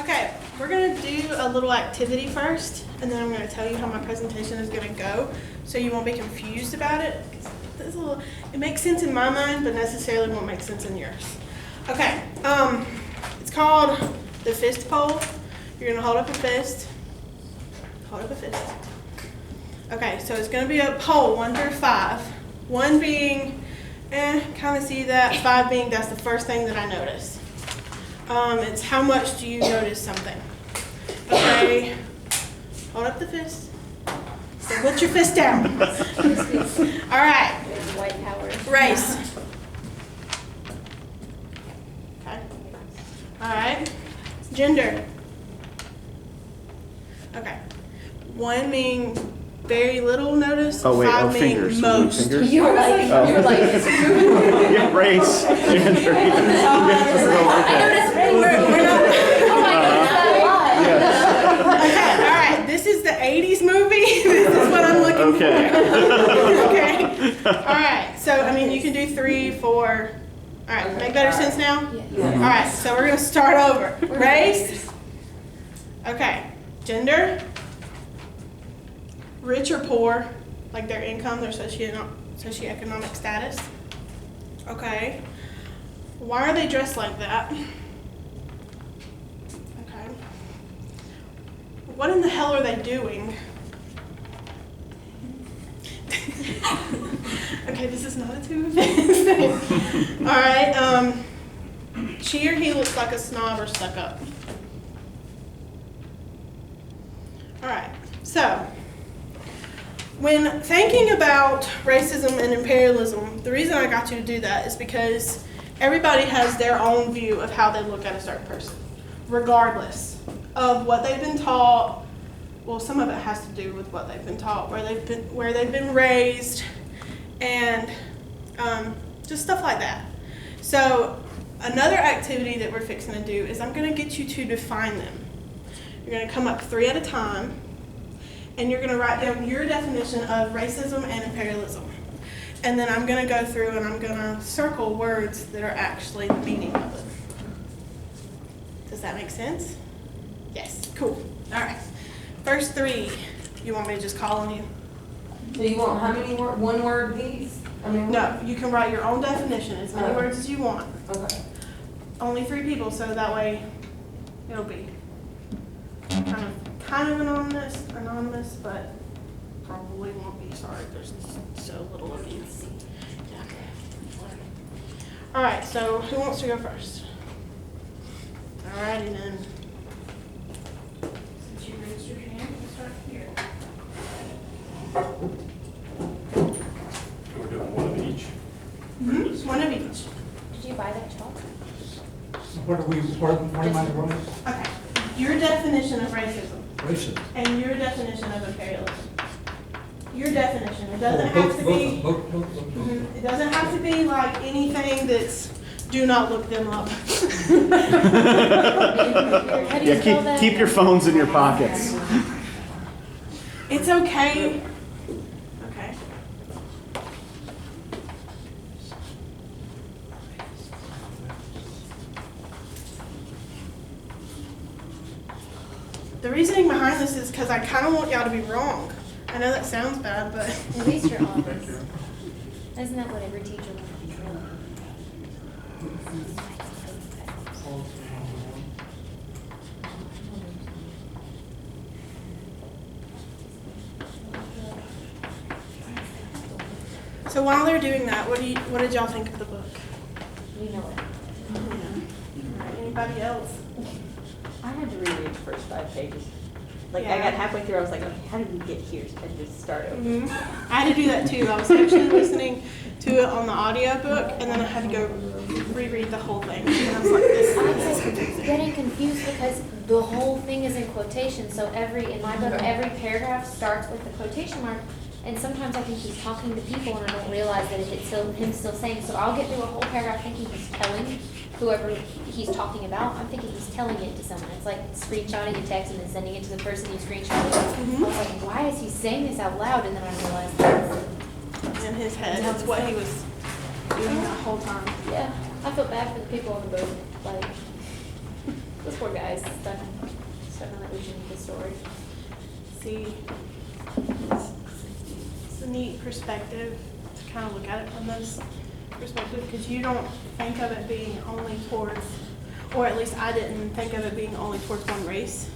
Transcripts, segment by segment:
Okay, we're going to do a little activity first, and then I'm going to tell you how my presentation is going to go, so you won't be confused about it. It makes sense in my mind, but necessarily won't make sense in yours. Okay, it's called the fist pole. You're going to hold up a fist. Hold up a fist. Okay, so it's going to be a poll, 1 through 5. 1 being, kind of see that. 5 being, that's the first thing that I notice. It's how much do you notice something. Okay, hold up the fist. So put your fist down. All right. White power. Race. Okay. All right. Gender. Okay. 1 meaning very little notice. Oh, wait, 5 meaning fingers. most. Fingers? You were like, Yeah, race, gender. I noticed race. We're not. Oh my goodness, that Yes. Okay, all right. This is the 80s movie. This is what I'm looking Okay. for. Okay. All right. So, I mean, you can do 3, 4. All right. Make better sense now? Yeah. All right. So, we're going to start over. Race. Okay. Gender. Rich or poor, like their income, their socioeconomic status. Okay. Why are they dressed like that? Okay. What in the hell are they doing? Okay, this is not a 2 of thing. All right. She or he looks like a snob or stuck up. All right. So, when thinking about racism and imperialism, the reason I got you to do that is because everybody has their own view of how they look at a certain person, regardless of what they've been taught. Well, some of it has to do with what they've been taught, where they've been raised, and just stuff like that. So another activity that we're fixing to do is I'm going to get you to define them. You're going to come up 3 at a time. And you're going to write down your definition of racism and imperialism. And then I'm going to go through and I'm going to circle words that are actually the meaning of it. Does that make sense? Yes. Cool. All right. First 3, you want me to just call on you? So you want how many words? 1 word piece? No, you can write your own definition, as many words as you want. Okay. Only 3 people, so that way it'll be kind of anonymous, but probably won't be. Sorry, there's so little of you. Yeah. All right, so who wants to go first? All righty then. Since you raised your hand, we'll start here. We're doing 1 of each. Mm-hmm. 1 of each. Did you buy that chalk? What am I writing? Okay. Your definition of racism. Racism. And your definition of imperialism. Your definition. It doesn't have to be. Mhm. It doesn't have to be like anything that's. Do not look them up. How do you spell that? Keep your phones in your pockets. It's okay. Okay. The reasoning behind this is because I kind of want y'all to be wrong. I know that sounds bad, but At least you're honest. Isn't that what every teacher wants? so while they're doing that, what did y'all think of the book? You know it. All right, anybody else? I had to reread the first 5 pages. Like, I Yeah. got halfway through, I was like, okay, how did we get here? And just start over. I had to do that too. I was actually listening to it on the audiobook, and then I had to go reread the whole thing. And I was like, this is I'm confusing. getting confused because the whole thing is in quotation. So in my book, every paragraph starts with a quotation mark. And sometimes I think he's talking to people and I don't realize that it's him still saying. So I'll get through a whole paragraph thinking he's telling whoever he's talking about. I'm thinking he's telling it to someone. It's like screenshotting a text and then sending it to the person you screenshotted. I was like, why is he saying this out loud? And then I realized that's In his head, that's what he was doing that whole time. yeah. I feel bad for the people on the boat. Like, Those poor guys stuck on that region of the story. See, it's a neat perspective to kind of look at it from this perspective, because you don't think of it being only towards, or at least I didn't think of it being only towards one race.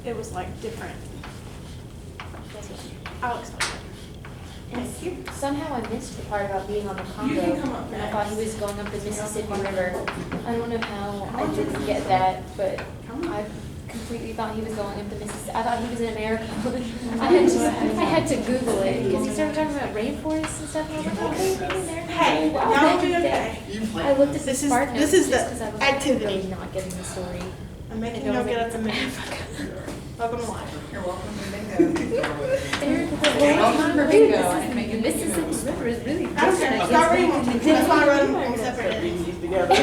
It was like different. I'll explain it. And somehow I missed the part about being on the Congo, You can come up and I thought he was going up the Mississippi River. I don't know how I didn't get that, but I completely thought he was going up the Mississippi. I thought he was in America. I had to Google it because he started talking about rainforests and stuff, and I was like, oh, they're Hey, wow, y'all they be did okay. that. I looked at the This is- Spark this notes is just the 'cause I was activity. really not getting the story. I'm making y'all get up and move. Welcome to life. You're welcome to bingo. There, the whole Welcome time, for bingo. I can make the it Mississippi River is really I don't care. different. Start reading them. That's why I wrote them on separate headings. These together.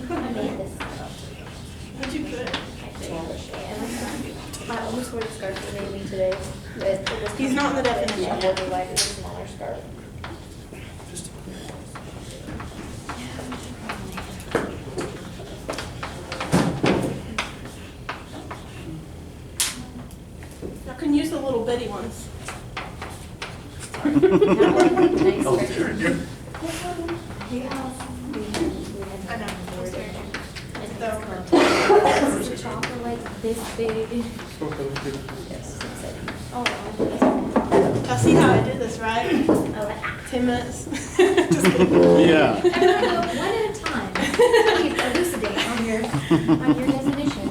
I made this up. But you could. I almost wore the scarf he made me today, but it was. He's not in the definition I yet. really like a smaller scarf. Y'all can use the little bitty ones. I know. It's chocolate like this big. Yes, it's exciting. Oh, Y'all see how I did this, right? oh, 10 minutes. Just kidding. Yeah. one at a time. Please elucidate on your definition.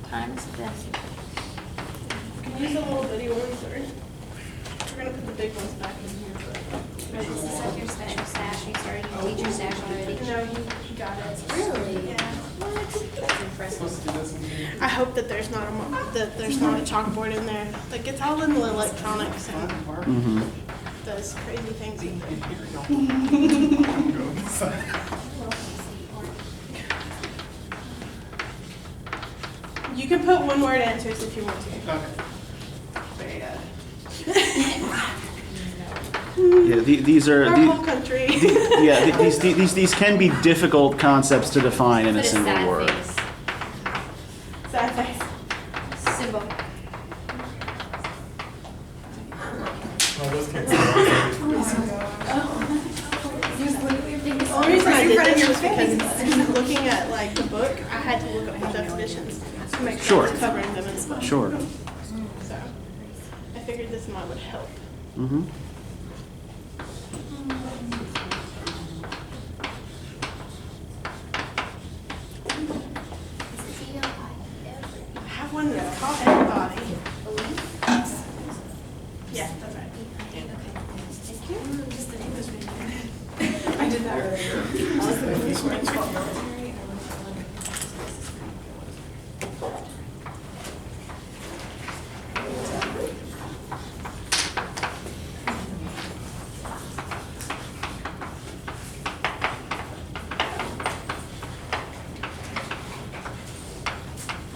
Time's the best. You can use the little bitty ones, or we're gonna put the big ones back in here. Is this like your special stash? You started your teacher stash already? No, he got it. Really? Yeah. That's impressive. I hope that there's not a chalkboard in there. Like, it's all in the electronics and Mhm. does crazy things with it. You can put one word answers if you want to. Very Yeah, these are, Our whole country. yeah, these can be difficult concepts to define in a Put a single sad word. face. Sad face. Symbol. The only reason I did this was because looking at like the book, I had to look up the definitions to make sure I was covering them as well. Sure. So I figured this one would help. Mm-hmm. I have one that's taught everybody. Yeah, that's right. I did that earlier. I was the first one to call military.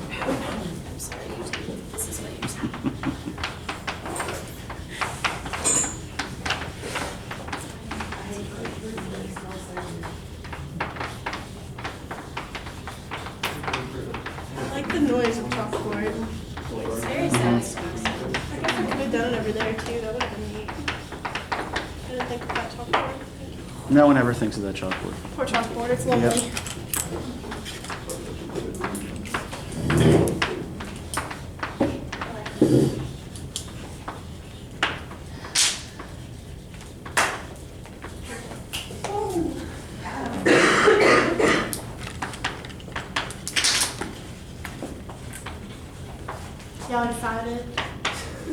I'm sorry, this is what you're saying. I like the noise of chalkboard. It's very satisfying. I guess I could have done it over there too. That would have been neat. I didn't think of that chalkboard. Thank you. No one ever thinks of that chalkboard. Poor chalkboard. It's lonely. Yep. Y'all excited?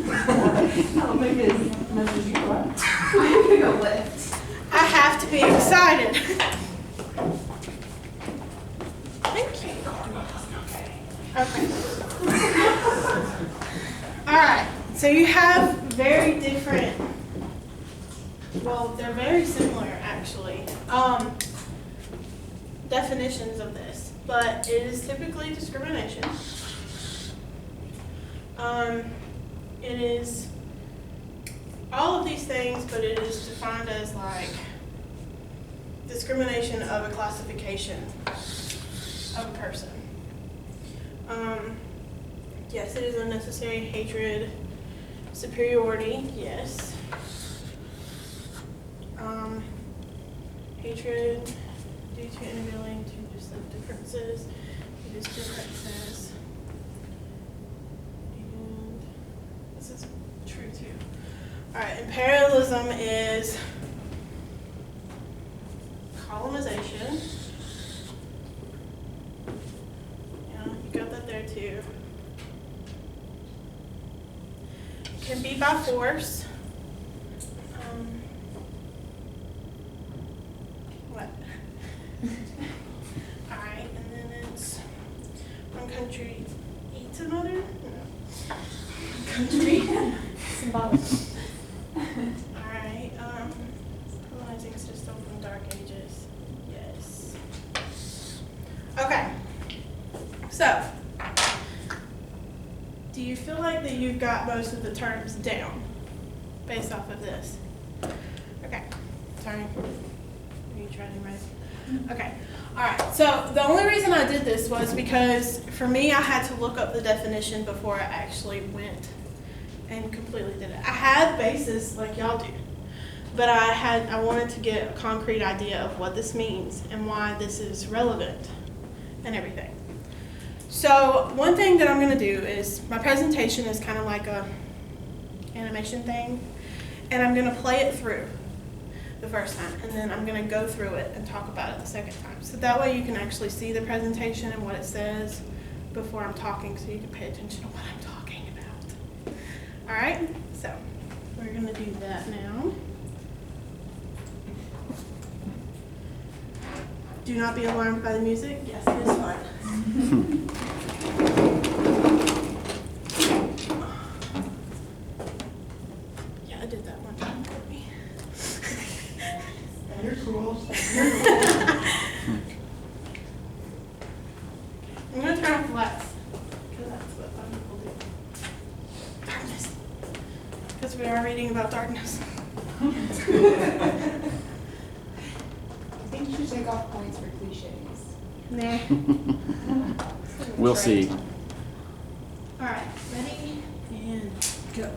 I'll make it as much as you want. I'm gonna go lift. I have to be excited. Thank you. Okay. All right. So you have very different. Well, they're very similar actually. Definitions of this, but it is typically discrimination. It is all of these things, but it is defined as like discrimination of a classification of a person. Yes, it is unnecessary. Hatred, superiority, yes. Hatred due to inability to accept differences. It is differences. And this is true too. Alright, imperialism is colonization. Yeah, you got that there too. It can be by force. What? Alright, and then it's one country eats another? No. Country. Symbolic. Alright, colonizing system from Dark Ages. Yes. Okay. So, do you feel like that you've got most of the terms down based off of this? Okay. Sorry. Are you trying to write? Okay. Alright, so the only reason I did this was because for me I had to look up the definition before I actually went and completely did it. I had basis like y'all do, but I wanted to get a concrete idea of what this means and why this is relevant and everything. So one thing that I'm going to do is my presentation is kind of like a animation thing, and I'm going to play it through the first time, and then I'm going to go through it and talk about it the second time. So that way you can actually see the presentation and what it says before I'm talking, so you can pay attention to what I'm talking about. All right, so we're going to do that now. Do not be alarmed by the music. Yes, it is fun. Yeah, I did that one time for me. You're cool. I'm going to turn off the lights, because that's what fun people do. Darkness. Because we are reading about darkness. I think you should take off points for cliches. Nah. We'll see. All right, ready and go.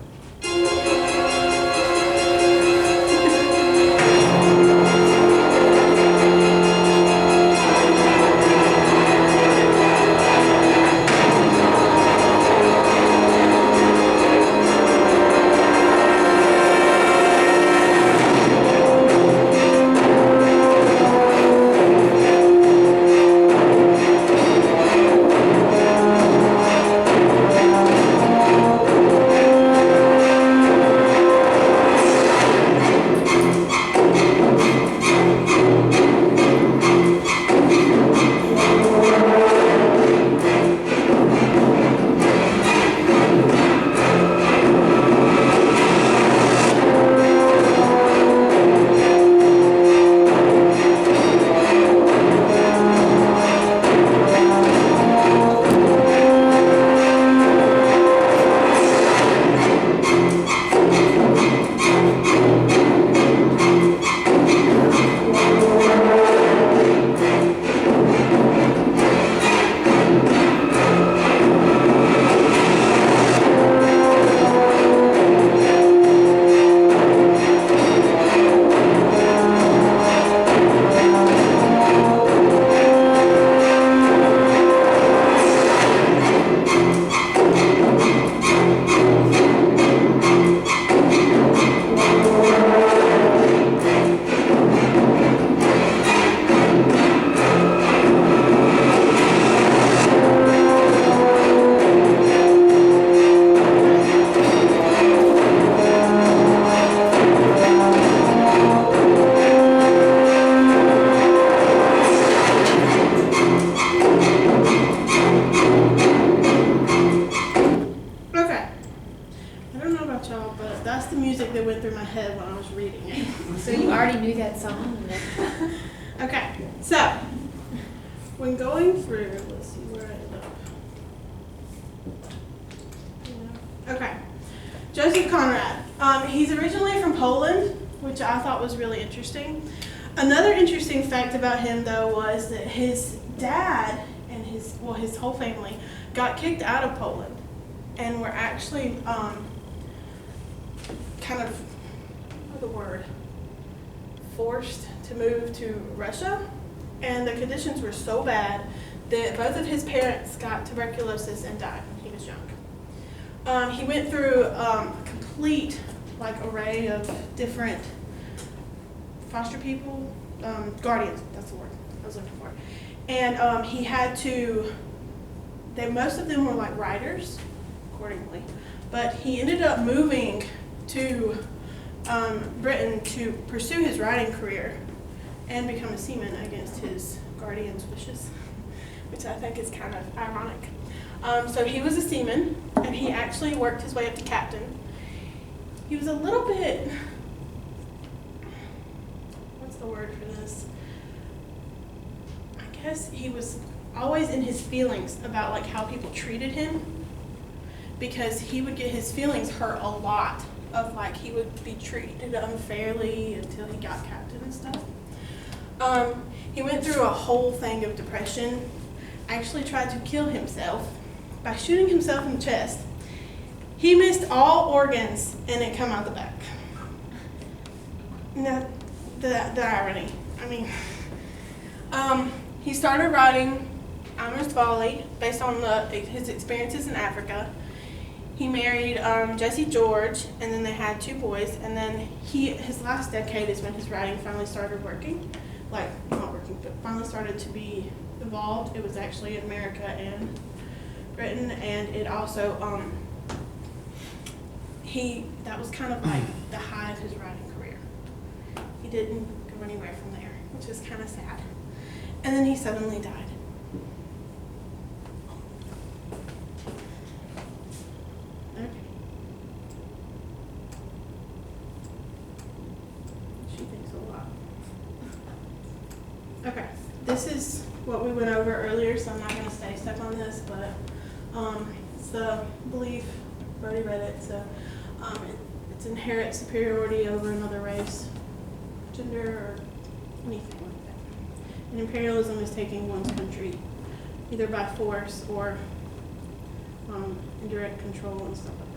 So you already knew that song? Okay, so when going through, let's see where I ended up. Okay, Joseph Conrad. He's originally from Poland, which I thought was really interesting. Another interesting fact about him, though, was that his dad and his whole family got kicked out of Poland and were actually kind of, what's the word, forced to move to Russia. And the conditions were so bad that both of his parents got tuberculosis and died when he was young. He went through a complete array of different foster people, guardians, that's the word I was looking for. And he had to, most of them were like writers, accordingly, but he ended up moving to Britain to pursue his writing career and become a seaman against his guardian's wishes, which I think is kind of ironic. So he was a seaman, and he actually worked his way up to captain. He was a little bit, what's the word for this? I guess he was always in his feelings about how people treated him, because he would get his feelings hurt a lot of he would be treated unfairly until he got captain and stuff. He went through a whole thing of depression, actually tried to kill himself by shooting himself in the chest. He missed all organs and it come out the back. Now, the irony. I mean, he started writing Amherst Volley based on his experiences in Africa. He married Jessie George, and then they had 2 boys, and then his last decade is when his writing finally started working. Not working, but finally started to be evolved. It was actually in America and Britain, and it also, that was kind of the high of his writing career. He didn't go anywhere from there, which is kind of sad. And then he suddenly died. Okay. She thinks a lot. Okay, this is what we went over earlier, so I'm not going to stay stuck on this, but it's the belief, I've already read it, so it's inherent superiority over another race, gender, or anything like that. And imperialism is taking one's country either by force or indirect control and stuff like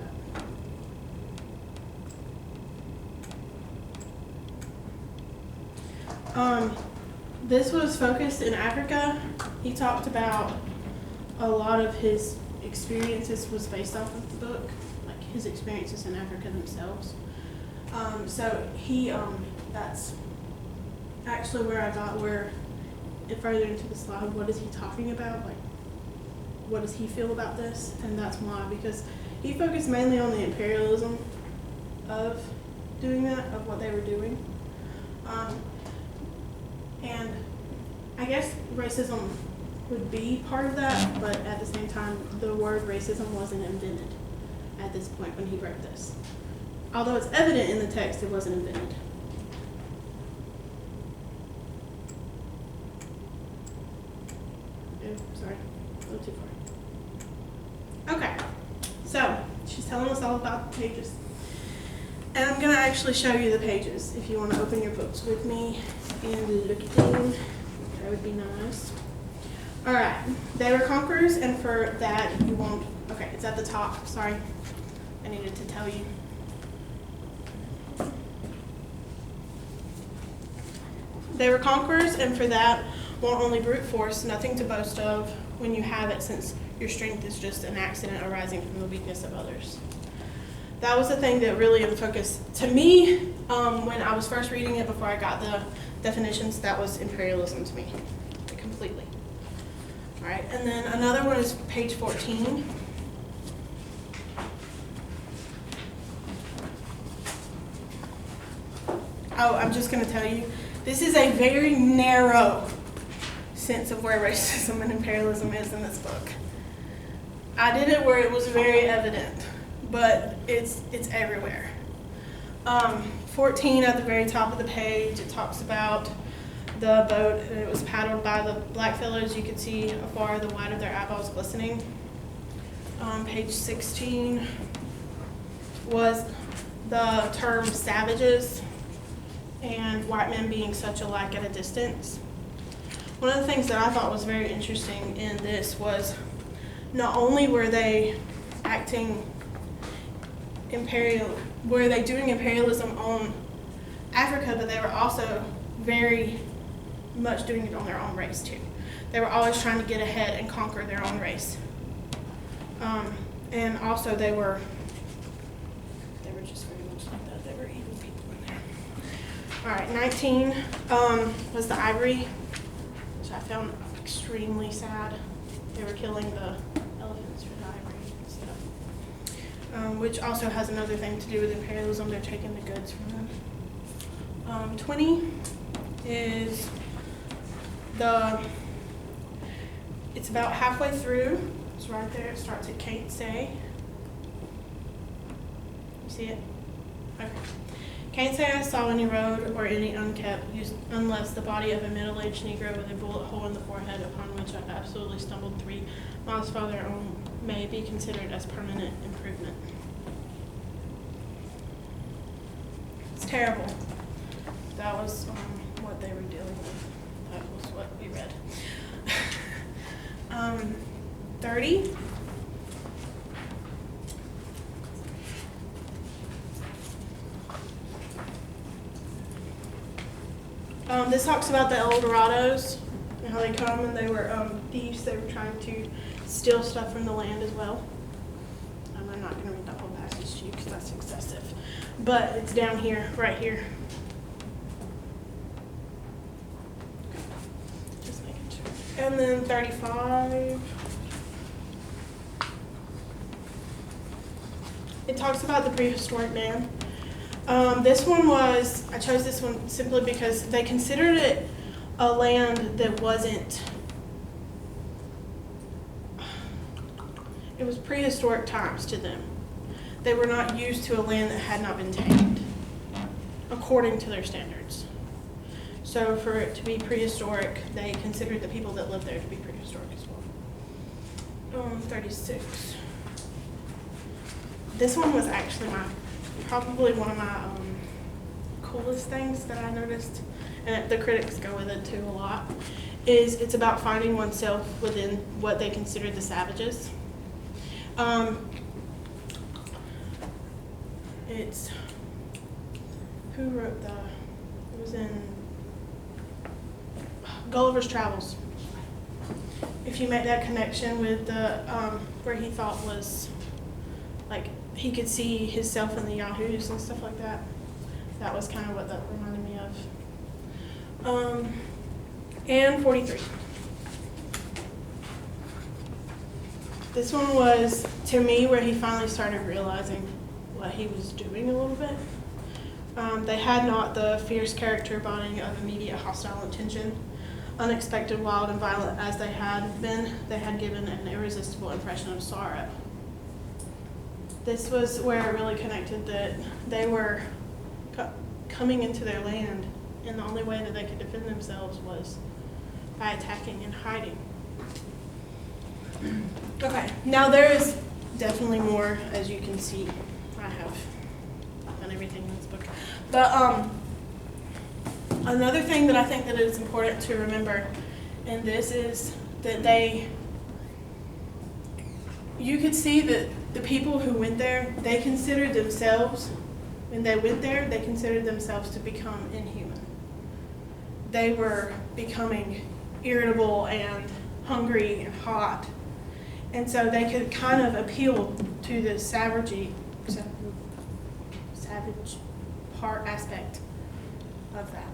that. This was focused in Africa. He talked about a lot of his experiences was based off of the book, his experiences in Africa themselves. So he, that's actually where I got further into the slide, what is he talking about? What does he feel about this? And that's why, because he focused mainly on the imperialism of doing that, of what they were doing. And I guess racism would be part of that, but at the same time, the word racism wasn't invented at this point when he wrote this. Although it's evident in the text, it wasn't invented. Oh, sorry, a little too far. Okay, so she's telling us all about the pages. And I'm going to actually show you the pages if you want to open your books with me and look at them. That would be nice. All right, they were conquerors, and for that you won't, okay, it's at the top, sorry. I needed to tell you. They were conquerors, and for that want only brute force, nothing to boast of when you have it, since your strength is just an accident arising from the weakness of others. That was the thing that really in focus to me when I was first reading it before I got the definitions. That was imperialism to me, completely. All right, and then another one is page 14. Oh, I'm just going to tell you, this is a very narrow sense of where racism and imperialism is in this book. I did it where it was very evident, but it's everywhere. 14 at the very top of the page, it talks about the boat, and it was paddled by the black fellows. You could see afar the white of their eyeballs glistening. Page 16 was the term savages and white men being such alike at a distance. One of the things that I thought was very interesting in this was not only were they doing imperialism on Africa, but they were also very much doing it on their own race too. They were always trying to get ahead and conquer their own race. And also they were just very much like that. They were evil people in there. All right, 19 was the ivory, which I found extremely sad. They were killing the elephants for the ivory and stuff. Which also has another thing to do with imperialism. They're taking the goods from them. 20 is it's about halfway through. It's right there. It starts at can't say. You see it? Okay. Can't say I saw any road or any unkept, used unless the body of a middle-aged Negro with a bullet hole in the forehead upon which I absolutely stumbled 3 miles farther on may be considered as permanent improvement. It's terrible. That was what they were dealing with. That was what we read. 30. This talks about the El Dorados and how they come and they were thieves. They were trying to steal stuff from the land as well. I'm not going to read that whole passage to you because that's excessive. But it's down here, right here. Just making sure. And then 35. It talks about the prehistoric man. I chose this one simply because they considered it a land that wasn't, it was prehistoric times to them. They were not used to a land that had not been tamed, according to their standards. So for it to be prehistoric, they considered the people that lived there to be prehistoric as well. 36. This one was actually probably one of my coolest things that I noticed, and the critics go with it too a lot, is it's about finding oneself within what they consider the savages. It's, who wrote it was in Gulliver's Travels. If you make that connection with the, where he thought was, like, he could see himself in the Yahoos and stuff like that. That was kind of what that reminded me of. And 43. This one was, to me, where he finally started realizing what he was doing a little bit. They had not the fierce character bonding of immediate hostile intention, unexpected, wild, and violent as they had been. They had given an irresistible impression of sorrow. This was where it really connected that they were coming into their land, and the only way that they could defend themselves was by attacking and hiding. Okay, now there is definitely more, as you can see. I have done everything in this book. But another thing that I think that is important to remember in this is that you could see that the people who went there, they considered themselves, when they went there, they considered themselves to become inhuman. They were becoming irritable and hungry and hot. And so they could kind of appeal to the savage part aspect of that.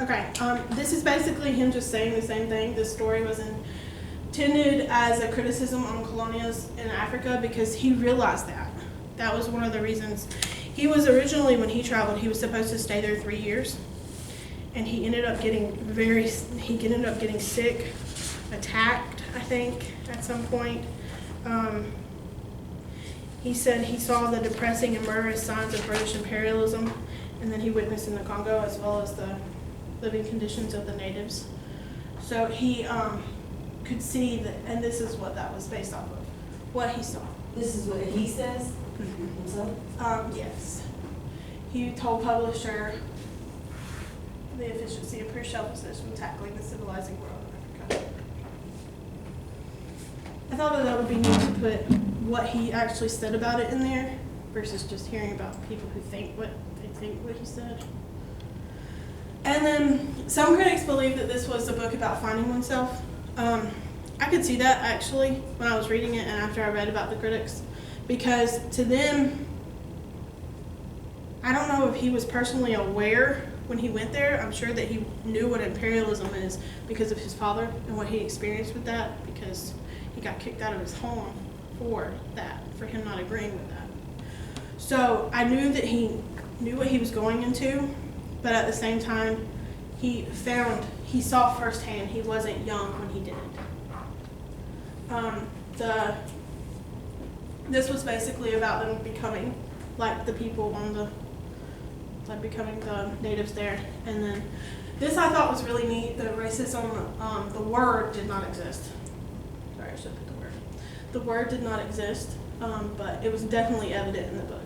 Okay, this is basically him just saying the same thing. This story was intended as a criticism on colonials in Africa because he realized that. That was one of the reasons. He was originally, when he traveled, he was supposed to stay there 3 years. And he ended up getting sick, attacked, I think, at some point. He said he saw the depressing and murderous signs of British imperialism, and then he witnessed in the Congo as well as the living conditions of the natives. So he could see that, and this is what that was based off of, what he saw. This is what he says himself? Yes. He told publisher the efficiency of pre-shelfishness from tackling the civilizing world in Africa. I thought that would be neat to put what he actually said about it in there versus just hearing about people who think what he said. And then some critics believe that this was a book about finding oneself. I could see that actually when I was reading it and after I read about the critics, because to them, I don't know if he was personally aware when he went there. I'm sure that he knew what imperialism is because of his father and what he experienced with that, because he got kicked out of his home for that, for him not agreeing with that. So I knew that he knew what he was going into, but at the same time, he saw firsthand he wasn't young when he did it. This was basically about them becoming like the people becoming the natives there. And then this I thought was really neat. The racism, the word did not exist. Sorry, I should put the word. The word did not exist, but it was definitely evident in the book.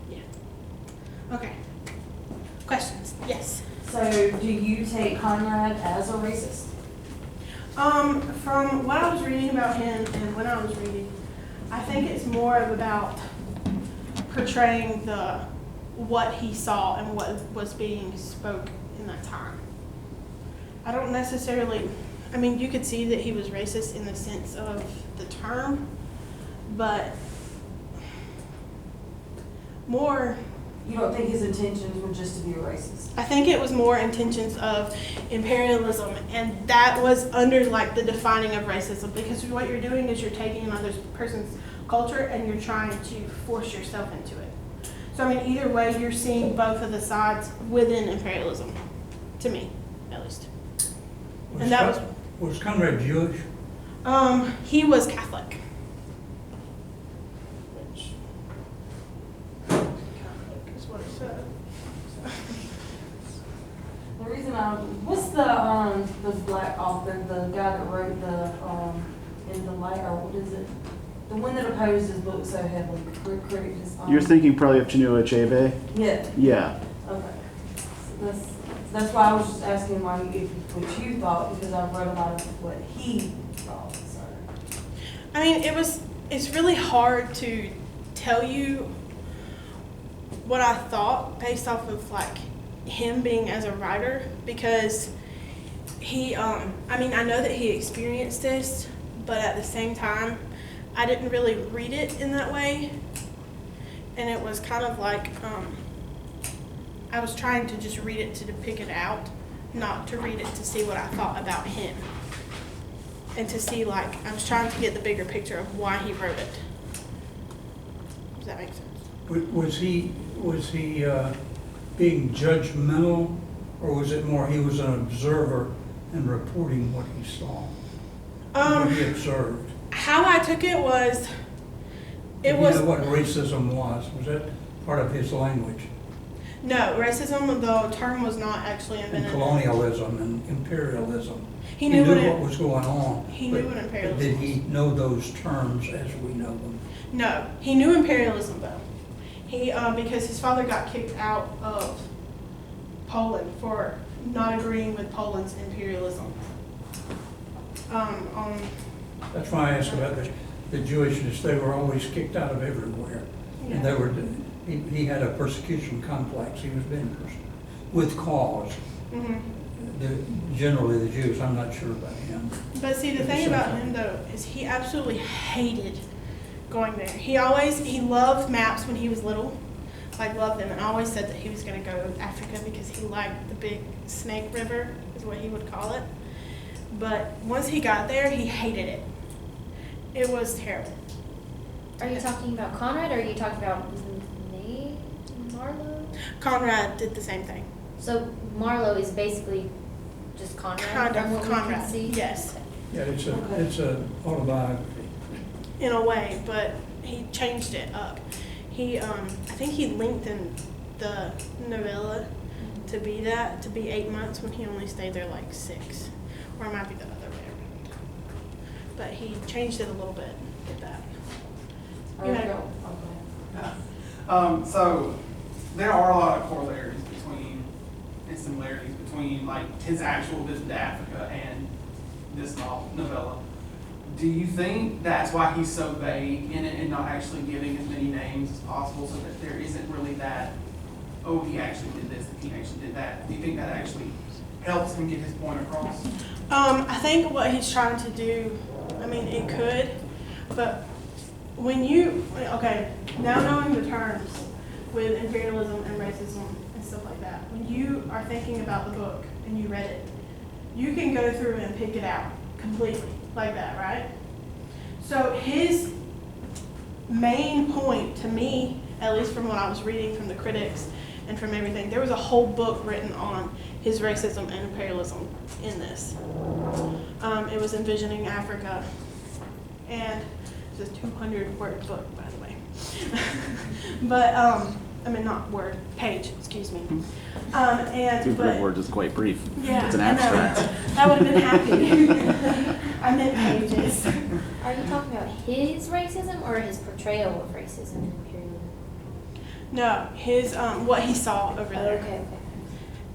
Yeah. Okay. Questions? Yes. So do you take Conrad as a racist? From what I was reading about him and when I was reading, I think it's more of about portraying what he saw and what was being spoke in that time. I don't necessarily, I mean, you could see that he was racist in the sense of the term, but more. You don't think his intentions were just to be a racist? I think it was more intentions of imperialism, and that was under like the defining of racism, because what you're doing is you're taking another person's culture and you're trying to force yourself into it. So I mean, either way, you're seeing both of the sides within imperialism, to me, at least. And that Was Conrad Jewish? He was Catholic. Which Catholic is what it said. The reason what's the black author, the guy that wrote the In the Light, or what is it? The one that opposed his book so heavily, critiqued his. You're thinking probably of Chinua Achebe? Yeah. Yeah. Okay. So that's why I was just asking what you thought, because I've read a lot of what he thought. So. I mean, it's really hard to tell you what I thought based off of like him being as a writer, because he, I mean, I know that he experienced this, but at the same time, I didn't really read it in that way. And it was kind of like, I was trying to just read it to pick it out, not to read it to see what I thought about him. And to see, like, I was trying to get the bigger picture of why he wrote it. Does that make sense? Was he being judgmental, or was it more he was an observer and reporting what he saw? What he observed? How I took it was, You know what racism was? Was that part of his language? No, racism, the term was not actually And invented. colonialism and imperialism. He knew what was going on. He knew what imperialism Did he was. know those terms as we know them? No, he knew imperialism though. He, because his father got kicked out of Poland for not agreeing with Poland's imperialism. That's why I asked about the Jewishness. They were always kicked out of everywhere. And they were, he had a persecution complex. He was being persecuted with cause. Generally the Jews, I'm not sure about him. But see, the thing about him though is he absolutely hated going there. He loved maps when he was little, like loved them, and always said that he was going to go to Africa because he liked the big Snake River, is what he would call it. But once he got there, he hated it. It was terrible. Are you talking about Conrad, or are you talking about Marlowe? Conrad did the same thing. So Marlowe is basically just Conrad, Kind from of what we can Conrad, see? yes, Yeah, it's a autobiography. in a way, but he changed it up. He, I think he linked in the novella to be 8 months when he only stayed there like 6. Or it might be the other way around. But he changed it a little bit with that. You Okay. know, So there are a lot of corollaries between and similarities between like his actual visit to Africa and this novella. Do you think that's why he's so vague in it and not actually giving as many names as possible, so that there isn't really that, oh, he actually did this, and he actually did that? Do you think that actually helps him get his point across? I think what he's trying to do, I mean, it could, but when you, okay, now knowing the terms with imperialism and racism and stuff like that, when you are thinking about the book and you read it, you can go through and pick it out completely like that, right? So his main point to me, at least from what I was reading from the critics and from everything, there was a whole book written on his racism and imperialism in this. It was Envisioning Africa, and it's a 200-word book, by the way. But, I mean, not word, page, excuse me. And, 200 but, words is quite brief. yeah, It's an I know. abstract. I would have been happy. I meant pages. Are you talking about his racism or his portrayal of racism and imperialism? No, his, what he saw over Oh, there. okay.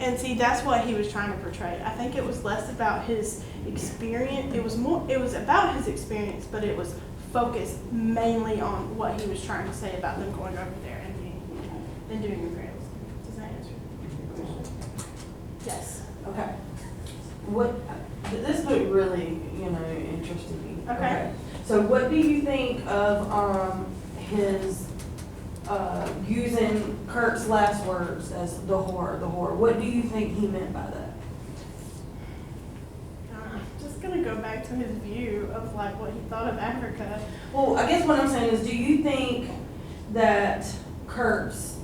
And see, that's what he was trying to portray. I think it was less about his experience. It was about his experience, but it was focused mainly on what he was trying to say about them going over there and doing imperialism. Does that answer your question? Yes. Okay. What, this book really, interested me. Okay. So what do you think of, his, using Kurt's last words as the horror? What do you think he meant by that? Just gonna go back to his view of like what he thought of Africa. Well, I guess what I'm saying is, do you think that Kurtz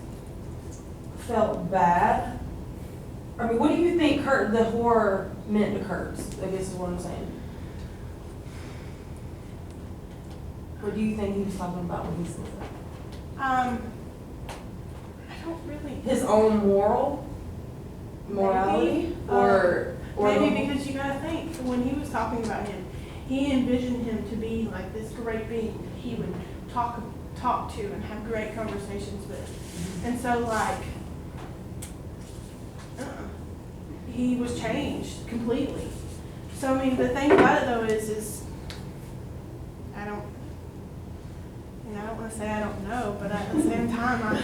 felt bad? I mean, what do you think the horror meant to Kurtz? I guess is what I'm saying. What do you think he was talking about when he said that? I don't really. His own morality, Maybe, or maybe because you gotta think, when he was talking about him, he envisioned him to be like this great being that he would talk to and have great conversations with. And so like, he was changed completely. So I mean, the thing about it though is I don't want to say I don't know, but at the same time, I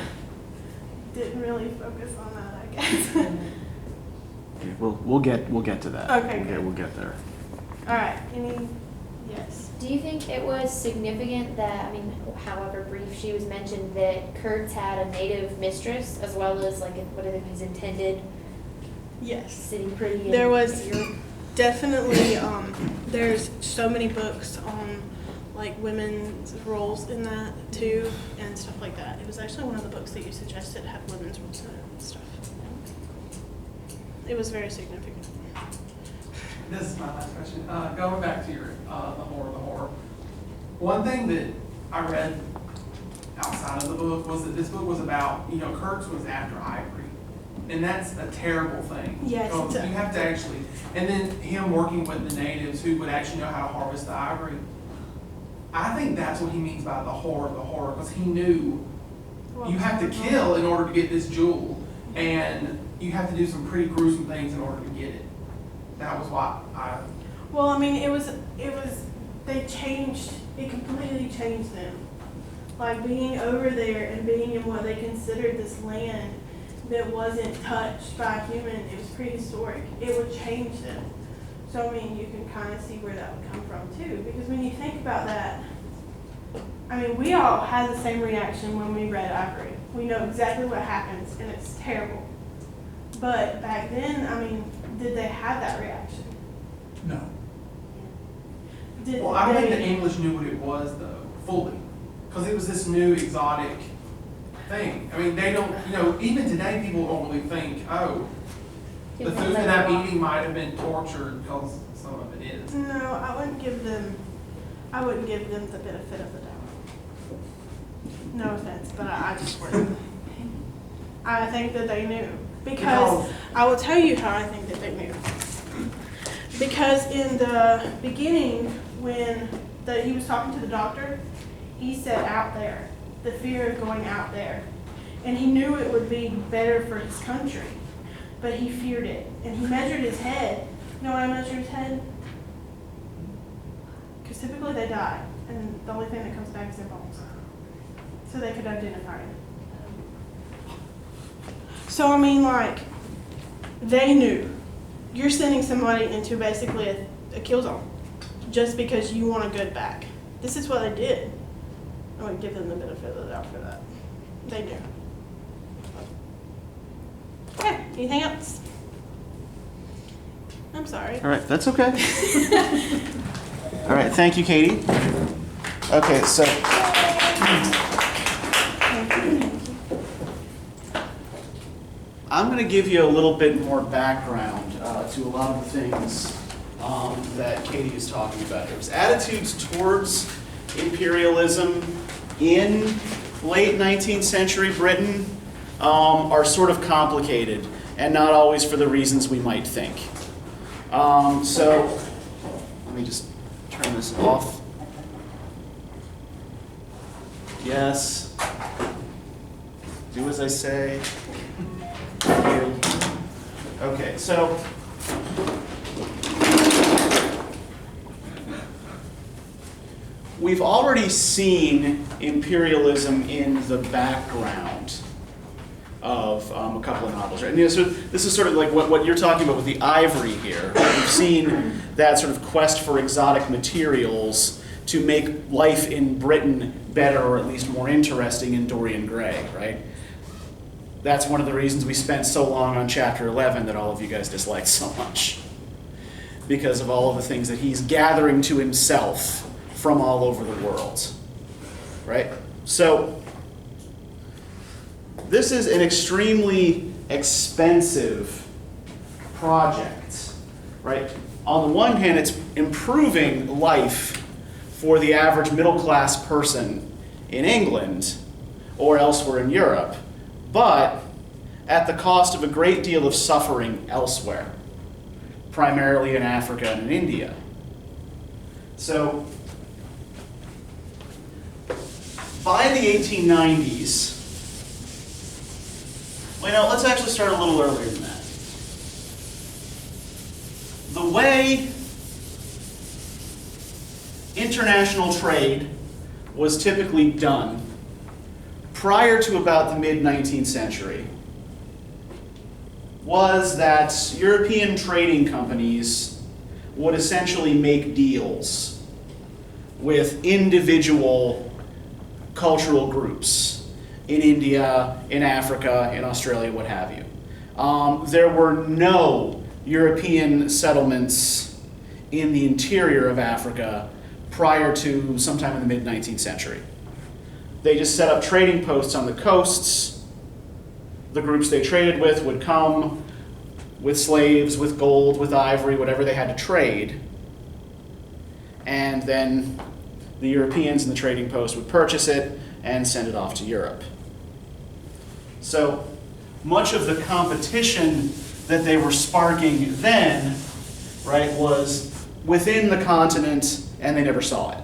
didn't really focus on that, I guess. Okay, we'll get to that. Okay, good. We'll get there. All right, yes. Do you think it was significant that, I mean, however brief she was mentioned, that Kurtz had a native mistress as well as like what are his intended Yes. city pretty? There was definitely, there's so many books on like women's roles in that too and stuff like that. It was actually one of the books that you suggested had women's roles in it and stuff. It was very significant. This is my last question. Going back to your the horror. One thing that I read outside of the book was that this book was about, Kurtz was after ivory. And that's a terrible thing. Yes, Because it's you have to actually, and then him working with the natives who would actually know how to harvest the ivory. I think that's what he means by the horror, because he knew you have to kill in order to get this jewel, and you have to do some pretty gruesome things in order to get it. That was why Well, I mean, it completely changed them. Like being over there and being in what they considered this land that wasn't touched by a human, it was prehistoric. It would change them. So, I mean, you can kind of see where that would come from too. Because when you think about that, I mean, we all had the same reaction when we read Ivory. We know exactly what happens and it's terrible. But back then, I mean, did they have that reaction? No. Well, I don't think the English knew what it was, though, fully. Because it was this new exotic thing. I mean, they don't, even today people don't really think, oh, the food that I'm eating might have been tortured, because some of it is. No, I wouldn't give them the benefit of the doubt. No offense, but I just wouldn't. I think that they knew. Because I will tell you how I think that they knew. Because in the beginning, when he was talking to the doctor, he said out there, the fear of going out there. And he knew it would be better for his country, but he feared it. And he measured his head. You know why I measured his head? Because typically they die, and the only thing that comes back is their bones. So they could identify it. So I mean, like, they knew. You're sending somebody into basically a kill zone just because you want a good back. This is what they did. I would give them the benefit of the doubt for that. They knew. Okay, anything else? I'm sorry. All right, that's okay. All right, thank you, Kady. Okay, so I'm going to give you a little bit more background to a lot of the things that Kady is talking about here. Attitudes towards imperialism in late 19th century Britain are sort of complicated and not always for the reasons we might think. So let me just turn this off. Yes. Do as I say. Okay, so we've already seen imperialism in the background of a couple of novels, right? And, so this is sort of like what you're talking about with the ivory here. We've seen that sort of quest for exotic materials to make life in Britain better, or at least more interesting, in Dorian Gray, right? That's one of the reasons we spent so long on chapter 11 that all of you guys disliked so much. Because of all of the things that he's gathering to himself from all over the world, right? So this is an extremely expensive project, right? On the one hand, it's improving life for the average middle-class person in England or elsewhere in Europe, but at the cost of a great deal of suffering elsewhere, primarily in Africa and in India. So, by the 1890s, well, you know, let's actually start a little earlier than that. The way international trade was typically done prior to about the mid-19th century was that European trading companies would essentially make deals with individual cultural groups in India, in Africa, in Australia, what have you. There were no European settlements in the interior of Africa prior to sometime in the mid-19th century. They just set up trading posts on the coasts. The groups they traded with would come with slaves, with gold, with ivory, whatever they had to trade. And then the Europeans in the trading post would purchase it and send it off to Europe. So much of the competition that they were sparking then, right, was within the continent, and they never saw it.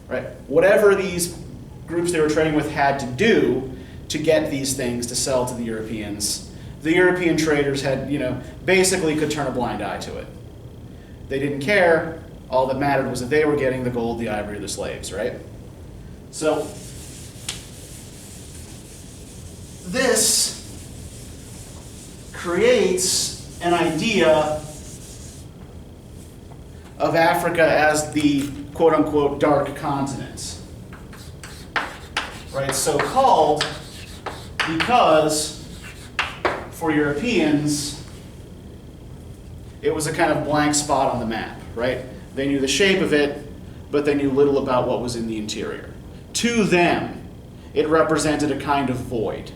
Right? Whatever these groups they were trading with had to do to get these things to sell to the Europeans, the European traders had, basically could turn a blind eye to it. They didn't care. All that mattered was that they were getting the gold, the ivory, the slaves, right? So this creates an idea of Africa as the quote-unquote dark continent. Right, so called because for Europeans it was a kind of blank spot on the map, right? They knew the shape of it, but they knew little about what was in the interior. To them, it represented a kind of void.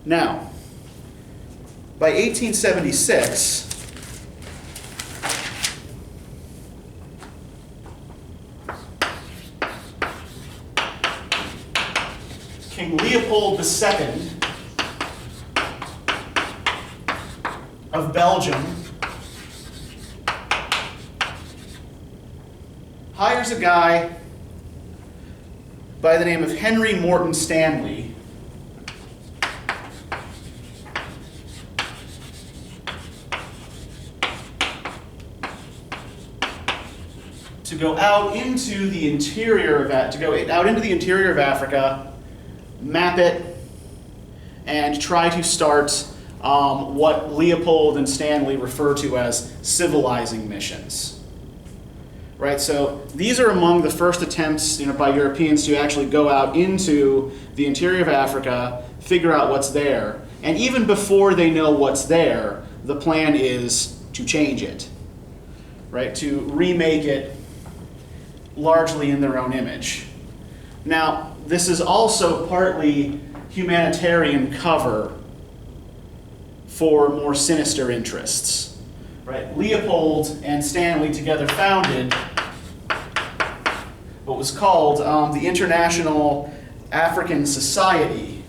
Now, by 1876, King Leopold Leopold II of Belgium hires a guy by the name of Henry Morton Stanley to go out into the interior of Africa, map it, and try to start what Leopold and Stanley refer to as civilizing missions. Right, so these are among the first attempts, by Europeans to actually go out into the interior of Africa, figure out what's there, and even before they know what's there, the plan is to change it, right, to remake it largely in their own image. Now, this is also partly humanitarian cover for more sinister interests. Right, Leopold and Stanley together founded what was called the International African Society,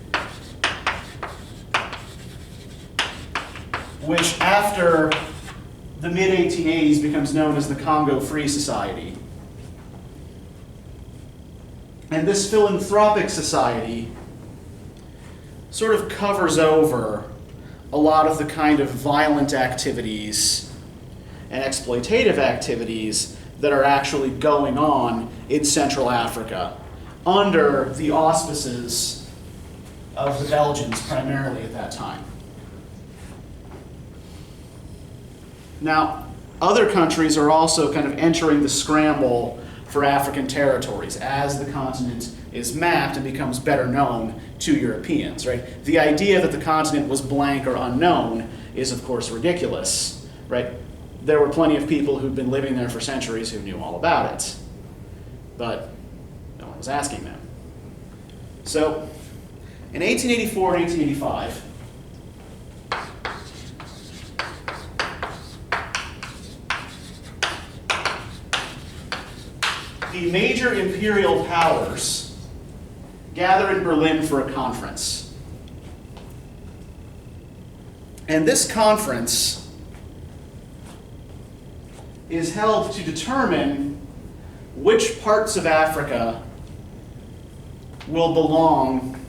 which after the mid-1880s becomes known as the Congo Free Society. And this philanthropic society sort of covers over a lot of the kind of violent activities and exploitative activities that are actually going on in Central Africa under the auspices of the Belgians primarily at that time. Now, other countries are also kind of entering the scramble for African territories as the continent is mapped and becomes better known to Europeans, right? The idea that the continent was blank or unknown is, of course, ridiculous, right? There were plenty of people who'd been living there for centuries who knew all about it, but no one was asking them. So, in 1884 and 1885, the major imperial powers gather in Berlin for a conference. And this conference is held to determine which parts of Africa will belong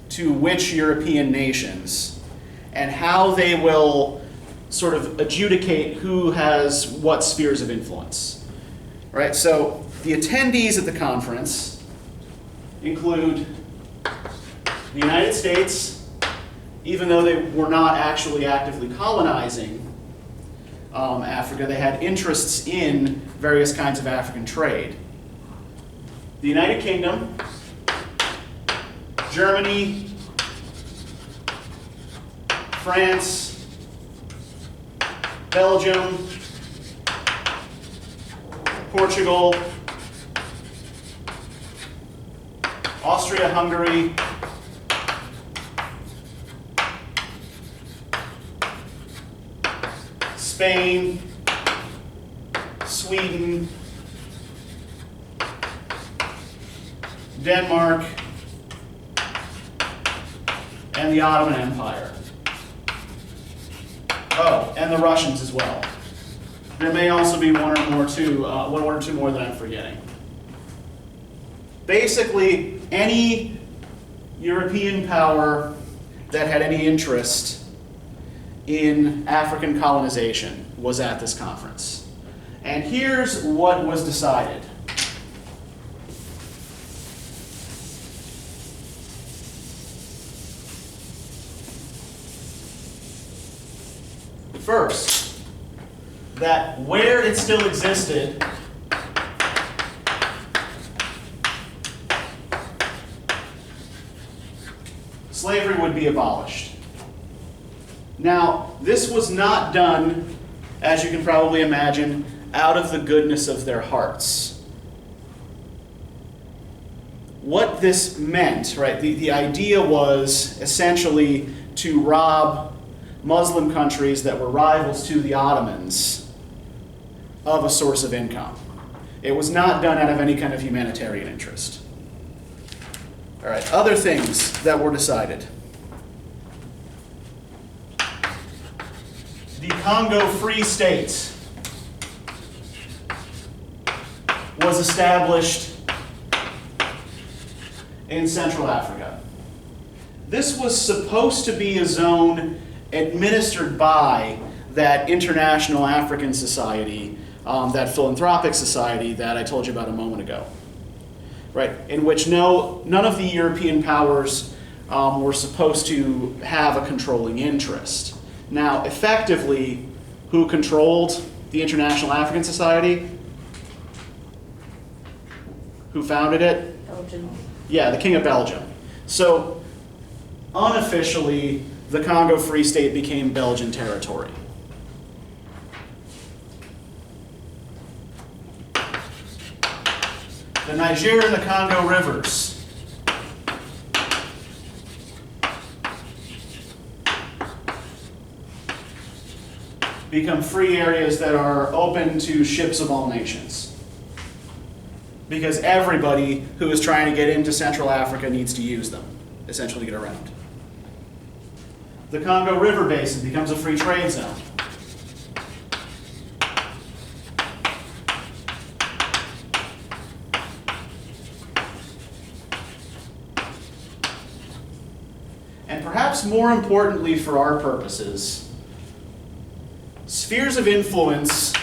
to which European nations and how they will sort of adjudicate who has what spheres of influence. Right? So the attendees at the conference include the United States, even though they were not actually actively colonizing Africa, they had interests in various kinds of African trade. The United Kingdom, Germany, France, Belgium, Portugal, Austria-Hungary, Spain, Sweden, Denmark, and the Ottoman Empire. Oh, and the Russians as well. There may also be one or two more that I'm forgetting. Basically, any European power that had any interest in African colonization was at this conference. And here's what was decided. First, that where it still existed, slavery would be abolished. Now, this was not done, as you can probably imagine, out of the goodness of their hearts. What this meant, right, the idea was essentially to rob Muslim countries that were rivals to the Ottomans of a source of income. It was not done out of any kind of humanitarian interest. All right, other things that were decided. The Congo Free State was established in Central Africa. This was supposed to be a zone administered by that International African Society, that philanthropic society that I told you about a moment ago, right? In which none of the European powers were supposed to have a controlling interest. Now, effectively, who controlled the International African Society? Who founded it? Belgium. Yeah, the King of Belgium. So, unofficially, the Congo Free State became Belgian territory. The Niger and the Congo rivers become free areas that are open to ships of all nations. Because everybody who is trying to get into Central Africa needs to use them, essentially to get around. The Congo River Basin becomes a free trade zone. And perhaps more importantly for our purposes, spheres of influence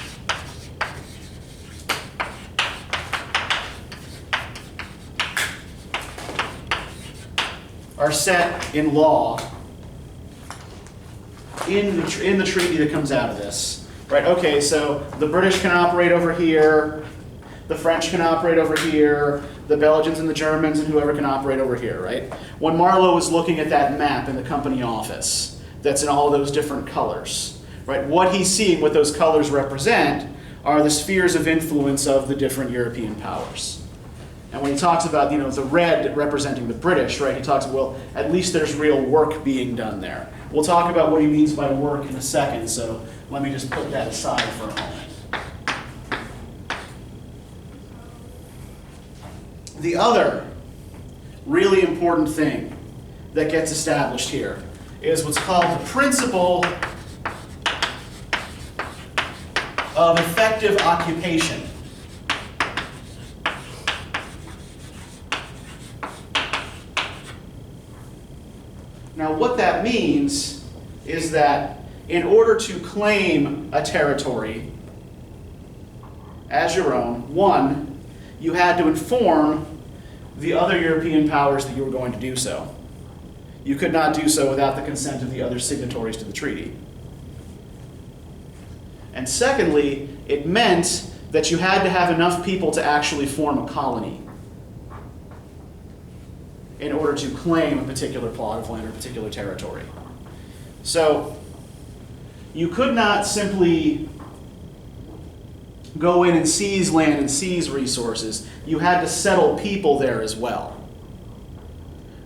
are set in law in the treaty that comes out of this. Right, okay, so the British can operate over here, the French can operate over here, the Belgians and the Germans and whoever can operate over here, right? When Marlowe was looking at that map in the company office that's in all those different colors, right? What he's seeing, what those colors represent, are the spheres of influence of the different European powers. And when he talks about, the red representing the British, right, he talks, well, at least there's real work being done there. We'll talk about what he means by work in a second, so let me just put that aside for a moment. The other really important thing that gets established here is what's called the principle of effective occupation. Now, what that means is that in order to claim a territory as your own, one, you had to inform the other European powers that you were going to do so. You could not do so without the consent of the other signatories to the treaty. And secondly, it meant that you had to have enough people to actually form a colony in order to claim a particular plot of land or a particular territory. So you could not simply go in and seize land and seize resources. You had to settle people there as well,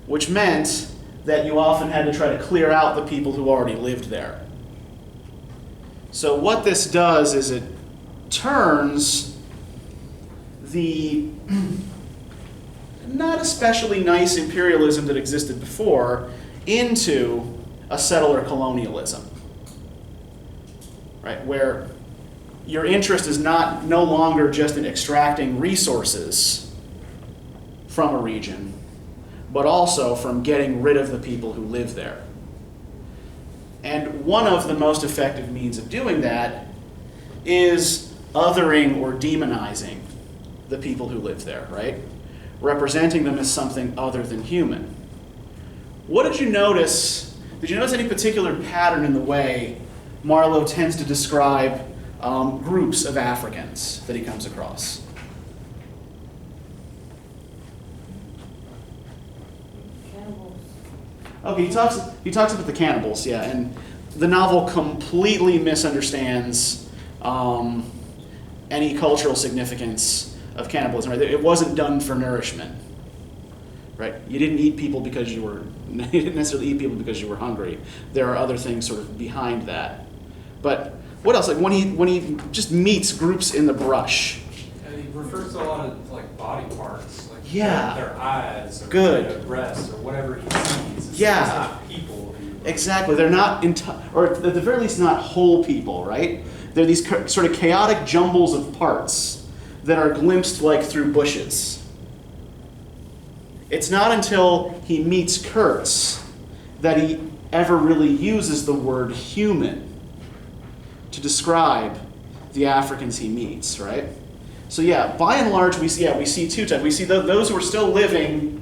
which meant that you often had to try to clear out the people who already lived there. So what this does is it turns the not especially nice imperialism that existed before into a settler colonialism, right? Where your interest is no longer just in extracting resources from a region, but also from getting rid of the people who live there. And one of the most effective means of doing that is othering or demonizing the people who live there, right? Representing them as something other than human. What did you notice? Did you notice any particular pattern in the way Marlowe tends to describe groups of Africans that he comes across? Cannibals. Okay, he talks about the cannibals, yeah, and the novel completely misunderstands any cultural significance of cannibalism. Right? It wasn't done for nourishment, right? You didn't eat people because you didn't necessarily eat people because you were hungry. There are other things sort of behind that. But what else? Like when he just meets groups in the brush. And he refers to a lot of like body parts. Like Yeah. Their eyes or Good. their breasts or whatever he sees. It's Yeah. not people. Exactly. They're not, or at the very least, not whole people, right? They're these sort of chaotic jumbles of parts that are glimpsed like through bushes. It's not until he meets Kurtz that he ever really uses the word human to describe the Africans he meets, right? So yeah, by and large, we see two types. We see those who are still living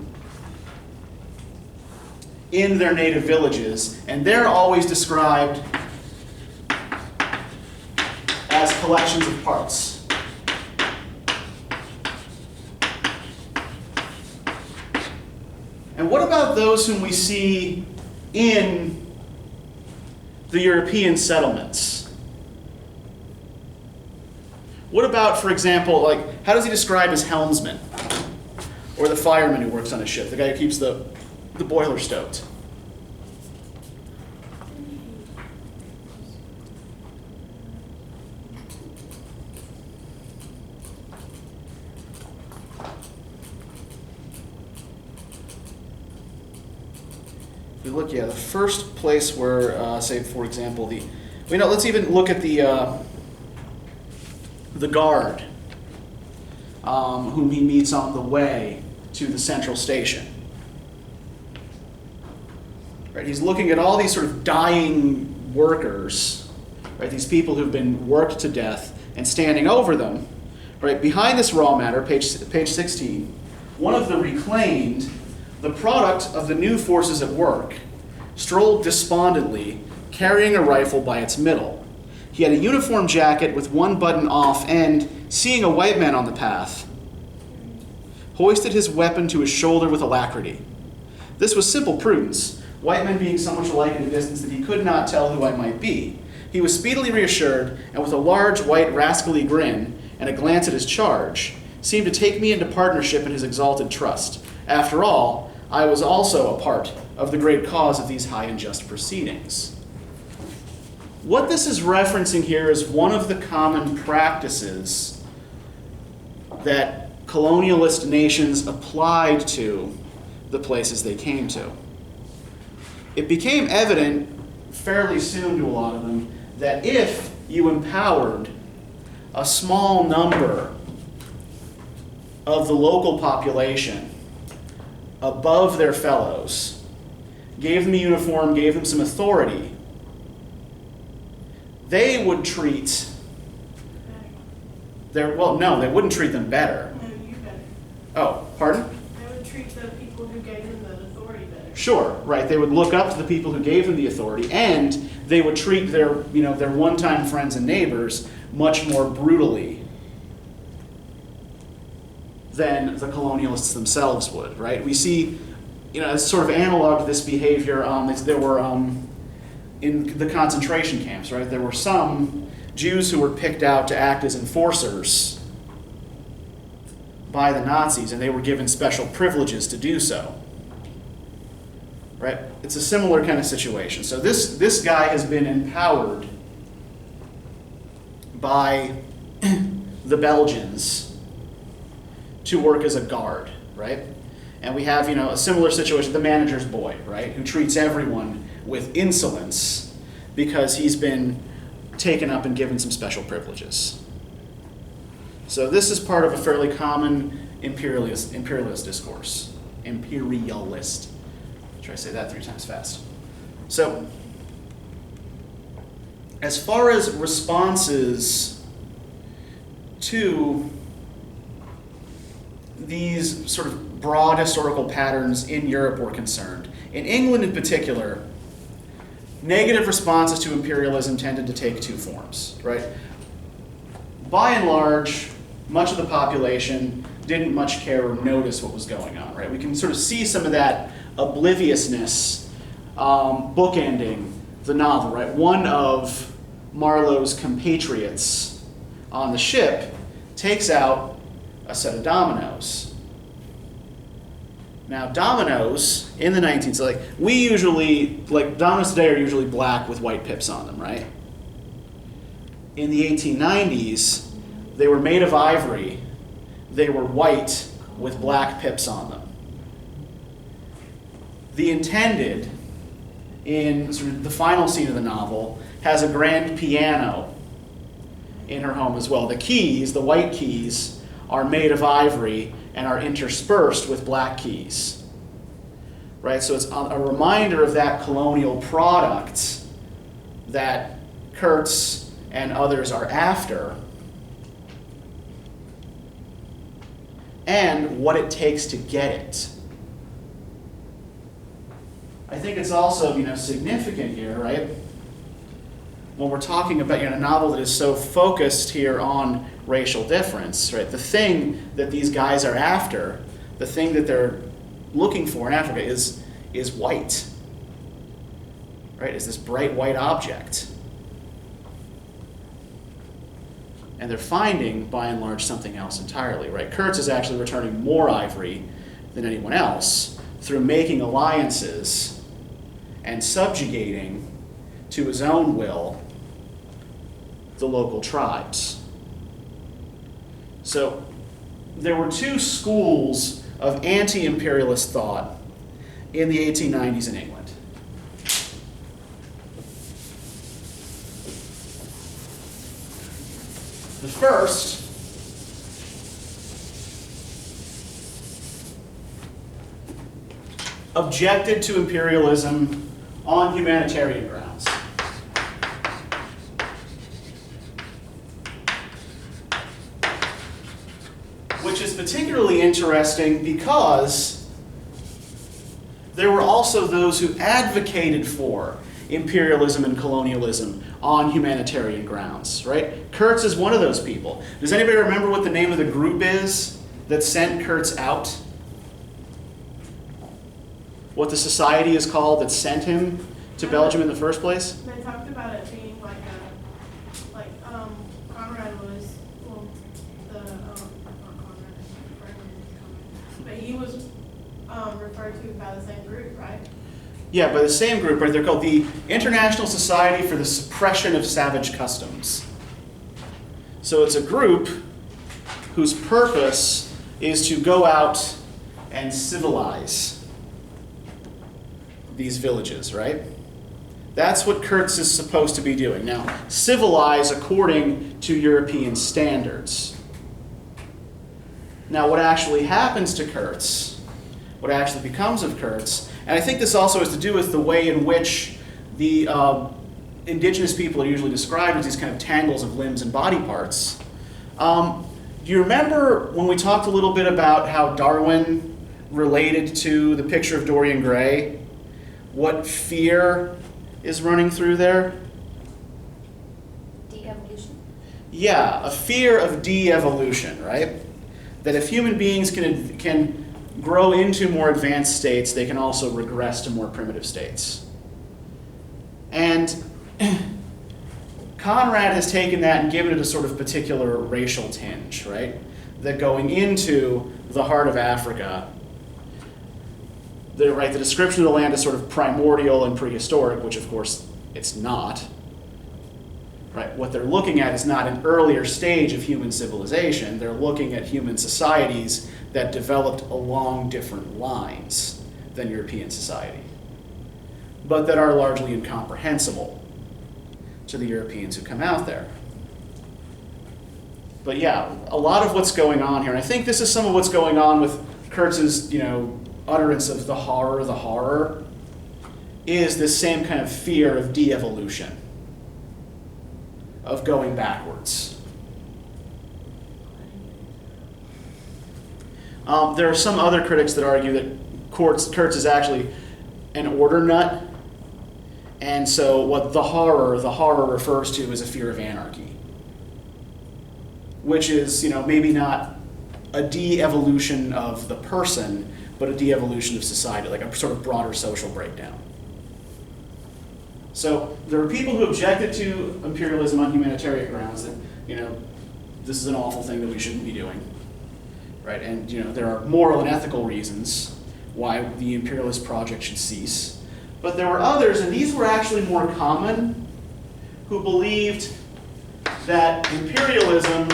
in their native villages, and they're always described as collections of parts. And what about those whom we see in the European settlements? What about, for example, like, how does he describe his helmsman? Or the fireman who works on a ship, the guy who keeps the boiler stoked? If we look, the first place where, say, for example, let's even look at the guard, whom he meets on the way to the central station. Right, he's looking at all these sort of dying workers, right? These people who've been worked to death, and standing over them, right? Behind this raw matter, page 16, one of the reclaimed, the product of the new forces at work, strolled despondently, carrying a rifle by its middle. He had a uniform jacket with one button off and, seeing a white man on the path, hoisted his weapon to his shoulder with alacrity. This was simple prudence, white men being so much alike in a distance that he could not tell who I might be. He was speedily reassured, and with a large, white, rascally grin and a glance at his charge, seemed to take me into partnership in his exalted trust. After all, I was also a part of the great cause of these high and just proceedings. What this is referencing here is one of the common practices that colonialist nations applied to the places they came to. It became evident fairly soon to a lot of them that if you empowered a small number of the local population above their fellows, gave them a uniform, gave them some authority, they would treat they wouldn't treat them better. No, you better. Oh, pardon? They would treat the people who gave them the authority better. Sure, right. They would look up to the people who gave them the authority, and they would treat their one-time friends and neighbors much more brutally than the colonialists themselves would, right? We see, as sort of analog to this behavior, there were, in the concentration camps, right? There were some Jews who were picked out to act as enforcers by the Nazis, and they were given special privileges to do so. Right? It's a similar kind of situation. So this guy has been empowered by the Belgians to work as a guard, right? And we have, a similar situation, the manager's boy, right? Who treats everyone with insolence because he's been taken up and given some special privileges. So this is part of a fairly common imperialist discourse. Imperialist. Try to say that 3 times fast. So, as far as responses to these sort of broad historical patterns in Europe were concerned, in England in particular, negative responses to imperialism tended to take 2 forms, right? By and large, much of the population didn't much care or notice what was going on, right? We can sort of see some of that obliviousness bookending the novel, right? One of Marlowe's compatriots on the ship takes out a set of dominoes. Now, dominoes in the 19th, we usually, dominoes today are usually black with white pips on them, right? In the 1890s, they were made of ivory, they were white with black pips on them. The intended, in sort of the final scene of the novel, has a grand piano in her home as well. The keys, the white keys, are made of ivory and are interspersed with black keys. Right? So it's a reminder of that colonial product that Kurtz and others are after, and what it takes to get it. I think it's also, significant here, right? When we're talking about a novel that is so focused here on racial difference, right? The thing that these guys are after, the thing that they're looking for in Africa is white, right? Is this bright white object. And they're finding, by and large, something else entirely, right? Kurtz is actually returning more ivory than anyone else through making alliances and subjugating to his own will the local tribes. So there were two schools of anti-imperialist thought in the 1890s in England. The first objected to imperialism on humanitarian grounds. Which is particularly interesting because there were also those who advocated for imperialism and colonialism on humanitarian grounds, right? Kurtz is one of those people. Does anybody remember what the name of the group is that sent Kurtz out? What the society is called that sent him to Belgium in the first place? They talked about it being like Conrad was, not Conrad, but he was referred to by the same group, right? Yeah, by the same group, right? They're called the International Society for the Suppression of Savage Customs. So it's a group whose purpose is to go out and civilize these villages, right? That's what Kurtz is supposed to be doing. Now, civilize according to European standards. Now, what actually happens to Kurtz, what actually becomes of Kurtz, and I think this also has to do with the way in which the indigenous people are usually described as these kind of tangles of limbs and body parts. Do you remember when we talked a little bit about how Darwin related to the picture of Dorian Gray? What fear is running through there? De-evolution? Yeah, a fear of de-evolution, right? That if human beings can grow into more advanced states, they can also regress to more primitive states. And Conrad has taken that and given it a sort of particular racial tinge, right? That going into the heart of Africa, the description of the land is sort of primordial and prehistoric, which of course it's not. Right? What they're looking at is not an earlier stage of human civilization. They're looking at human societies that developed along different lines than European society, but that are largely incomprehensible to the Europeans who come out there. But yeah, a lot of what's going on here, and I think this is some of what's going on with Kurtz's, utterance of the horror, is this same kind of fear of de-evolution, of going backwards. There are some other critics that argue that Kurtz is actually an order nut, and so what the horror refers to is a fear of anarchy, which is, maybe not a de-evolution of the person, but a de-evolution of society, like a sort of broader social breakdown. So there are people who objected to imperialism on humanitarian grounds that, this is an awful thing that we shouldn't be doing, right? And, there are moral and ethical reasons why the imperialist project should cease. But there were others, and these were actually more common, who believed that imperialism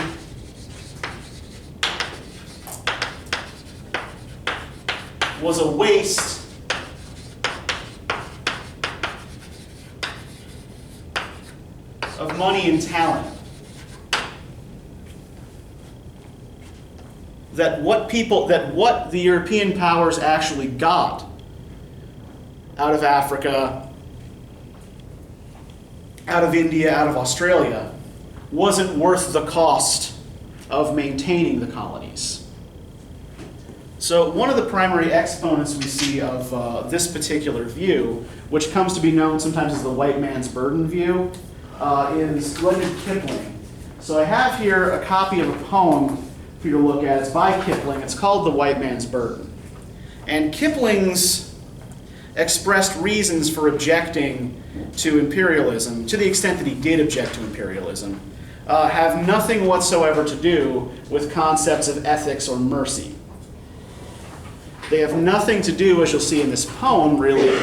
was a waste of money and talent. That what the European powers actually got out of Africa, out of India, out of Australia, wasn't worth the cost of maintaining the colonies. So one of the primary exponents we see of this particular view, which comes to be known sometimes as the white man's burden view, is Rudyard Kipling. So I have here a copy of a poem for you to look at. It's by Kipling. It's called The White Man's Burden. And Kipling's expressed reasons for objecting to imperialism, to the extent that he did object to imperialism, have nothing whatsoever to do with concepts of ethics or mercy. They have nothing to do, as you'll see in this poem, really,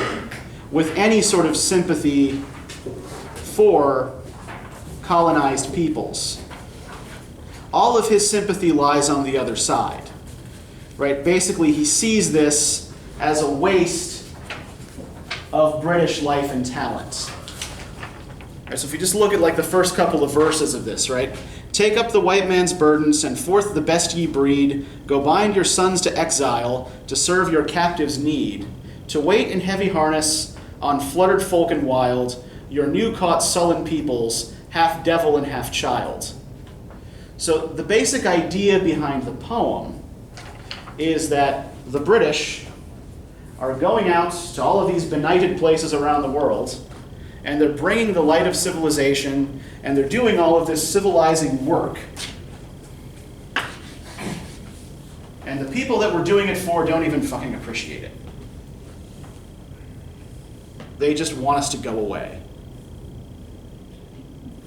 with any sort of sympathy for colonized peoples. All of his sympathy lies on the other side, right? Basically, he sees this as a waste of British life and talent. Right, so if you just look at like the first couple of verses of this, right? Take up the white man's burden, send forth the best ye breed, go bind your sons to exile, to serve your captives' need, to wait in heavy harness on fluttered folk and wild, your new-caught sullen peoples, half devil and half child. So the basic idea behind the poem is that the British are going out to all of these benighted places around the world, and they're bringing the light of civilization, and they're doing all of this civilizing work. And the people that we're doing it for don't even fucking appreciate it. They just want us to go away.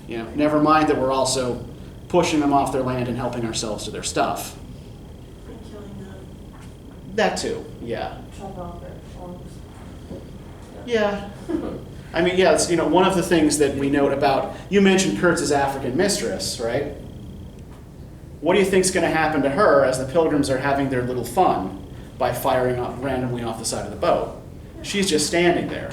You know, never mind that we're also pushing them off their land and helping ourselves to their stuff. And killing them. That too, yeah. Chop off their arms. Yeah. I mean, yeah, it's, you know, one of the things that we note about, you mentioned Kurtz's African mistress, right? What do you think's going to happen to her as the pilgrims are having their little fun by firing up randomly off the side of the boat? She's just standing there.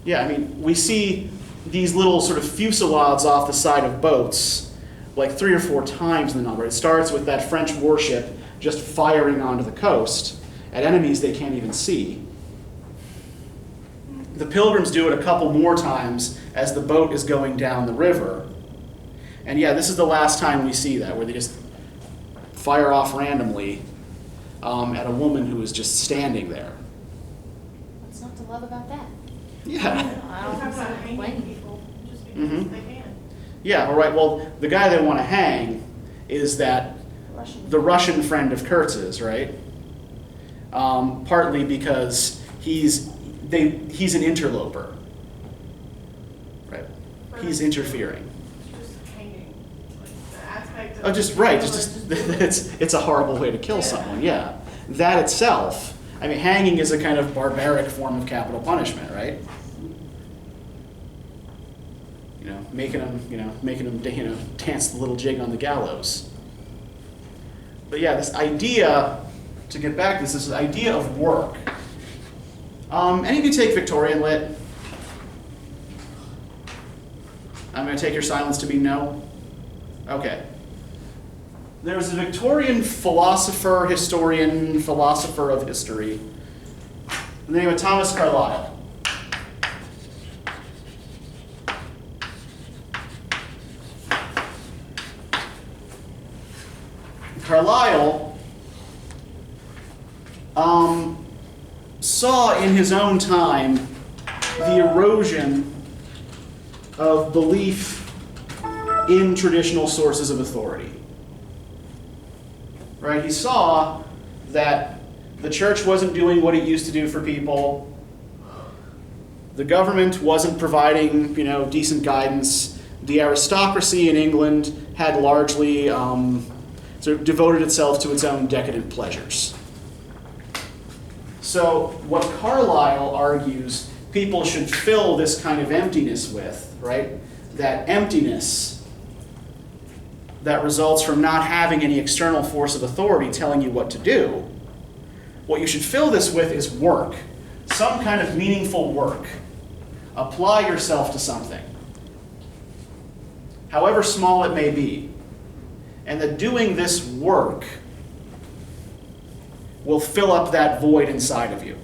Yeah, I mean, we see these little sort of fusillades off the side of boats like 3 or 4 times in the number. It starts with that French warship just firing onto the coast at enemies they can't even see. The pilgrims do it a couple more times as the boat is going down the river. And yeah, this is the last time we see that, where they just fire off randomly at a woman who is just standing there. What's not to love about that? Yeah. I don't Talk about hanging blame you. people just because they can. Yeah, all right, well, the guy they want to hang is that the Russian friend of Kurtz's, right? Partly because he's an interloper, right? He's interfering. Just hanging. Like the aspect of Oh, just right. It's a horrible way to kill someone. Yeah, that itself. I mean, hanging is a kind of barbaric form of capital punishment, right? Making them dance the little jig on the gallows. But yeah, this idea, to get back to this idea of work. Any of you take Victorian lit? I'm going to take your silence to be no. Okay. There's a Victorian philosopher of history, the name of Thomas Carlyle. Carlyle saw in his own time the erosion of belief in traditional sources of authority. Right? He saw that the church wasn't doing what it used to do for people. The government wasn't providing, decent guidance. The aristocracy in England had largely sort of devoted itself to its own decadent pleasures. So what Carlyle argues people should fill this kind of emptiness with, right? That emptiness that results from not having any external force of authority telling you what to do, What you should fill this with is work, some kind of meaningful work. Apply yourself to something, however small it may be. And that doing this work will fill up that void inside of you.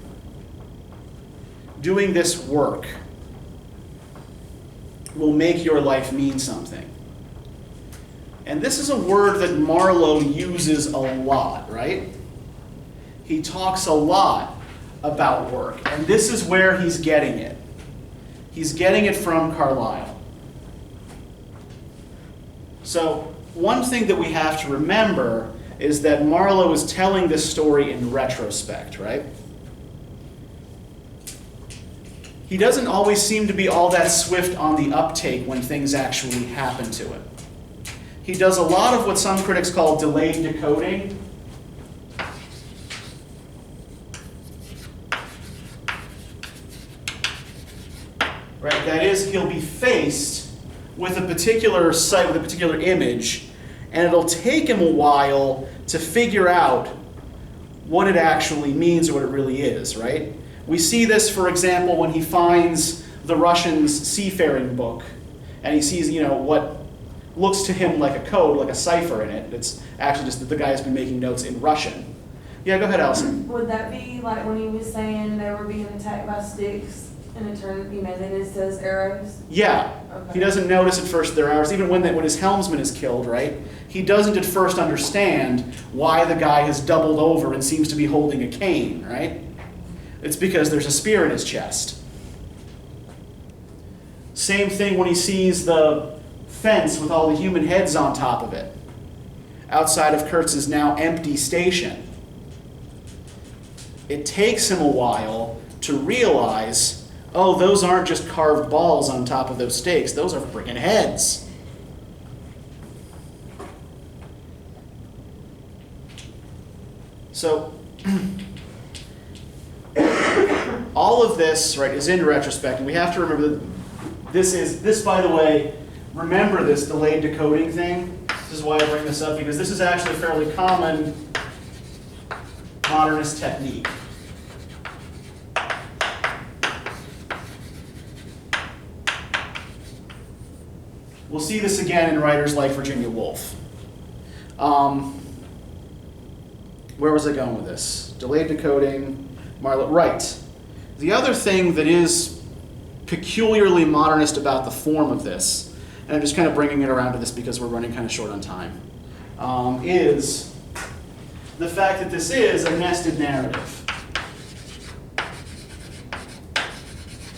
Doing this work will make your life mean something. And this is a word that Marlowe uses a lot, right? He talks a lot about work, and this is where he's getting it. He's getting it from Carlyle. So, one thing that we have to remember is that Marlowe is telling this story in retrospect, right? He doesn't always seem to be all that swift on the uptake when things actually happen to him. He does a lot of what some critics call delayed decoding. Right? That is, he'll be faced with a particular site, with a particular image, and it'll take him a while to figure out what it actually means or what it really is, right? We see this, for example, when he finds the Russians' seafaring book, and he sees, what looks to him like a code, like a cipher in it. It's actually just that the guy has been making notes in Russian. Yeah, go ahead, Allison. Would that be like when he was saying they were being attacked by sticks and it turned, then it says arrows? Yeah. Okay. He doesn't notice at first they're arrows. Even when his helmsman is killed, right? He doesn't at first understand why the guy has doubled over and seems to be holding a cane, right? It's because there's a spear in his chest. Same thing when he sees the fence with all the human heads on top of it, outside of Kurtz's now empty station. It takes him a while to realize, oh, those aren't just carved balls on top of those stakes, those are freaking heads. So, all of this, right, is in retrospect, and we have to remember that this, by the way, remember this delayed decoding thing. This is why I bring this up, because this is actually a fairly common modernist technique. We'll see this again in writers like Virginia Woolf. Where was I going with this? Delayed decoding, Marlowe. Right. The other thing that is peculiarly modernist about the form of this, and I'm just kind of bringing it around to this because we're running kind of short on time, is the fact that this is a nested narrative.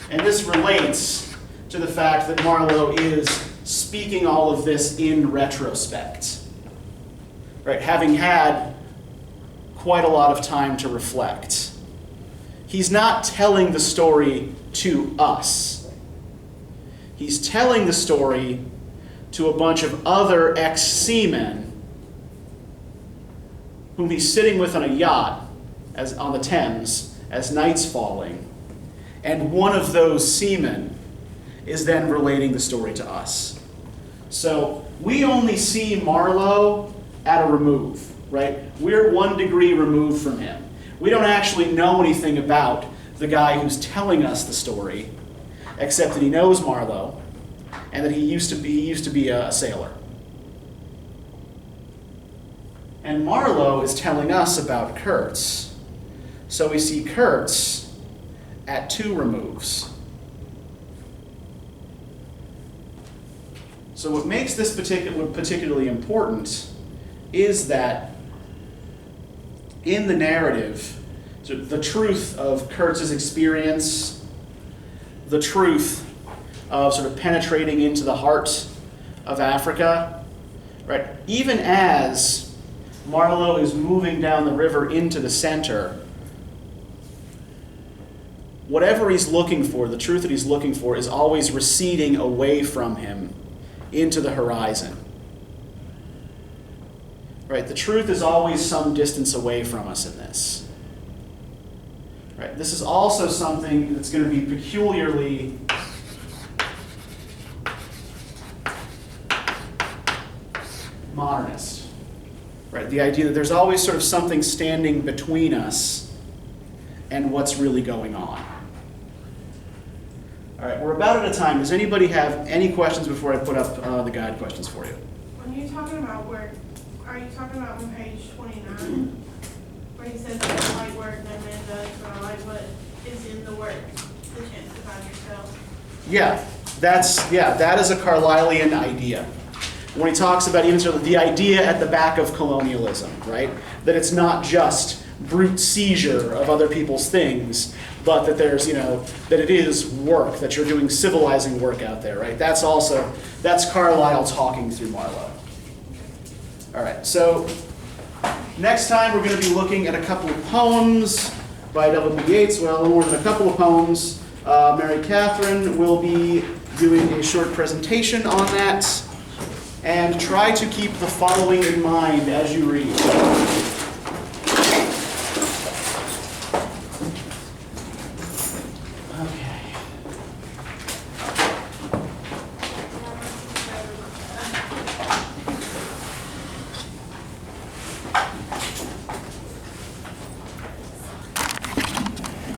And this relates to the fact that Marlowe is speaking all of this in retrospect, right? Having had quite a lot of time to reflect. He's not telling the story to us. He's telling the story to a bunch of other ex-seamen whom he's sitting with on a yacht on the Thames as night's falling. And one of those seamen is then relating the story to us. So we only see Marlowe at a remove, right? We're 1 degree removed from him. We don't actually know anything about the guy who's telling us the story, except that he knows Marlowe and that he used to be a sailor. And Marlowe is telling us about Kurtz. So we see Kurtz at 2 removes. So what makes this particularly important is that in the narrative, the truth of Kurtz's experience, the truth of sort of penetrating into the heart of Africa, right? Even as Marlowe is moving down the river into the center, whatever he's looking for, the truth that he's looking for, is always receding away from him into the horizon. Right? The truth is always some distance away from us in this. Right? This is also something that's going to be peculiarly modernist. Right? The idea that there's always sort of something standing between us and what's really going on. All right, we're about at a time. Does anybody have any questions before I put up the guide questions for you? When you're talking about work, are you talking about on page 29? Where he says that I like work, no man does, but I like what is in the work, the chance to find yourself. Yeah, that is a Carlylean idea. When he talks about even sort of the idea at the back of colonialism, right? That it's not just brute seizure of other people's things, but that there's, that it is work, that you're doing civilizing work out there, right? That's Carlyle talking through Marlowe. All right, so next time we're going to be looking at a couple of poems by W.B. Yeats. Well, more than a couple of poems. Mary Catherine will be doing a short presentation on that. And try to keep the following in mind as you read.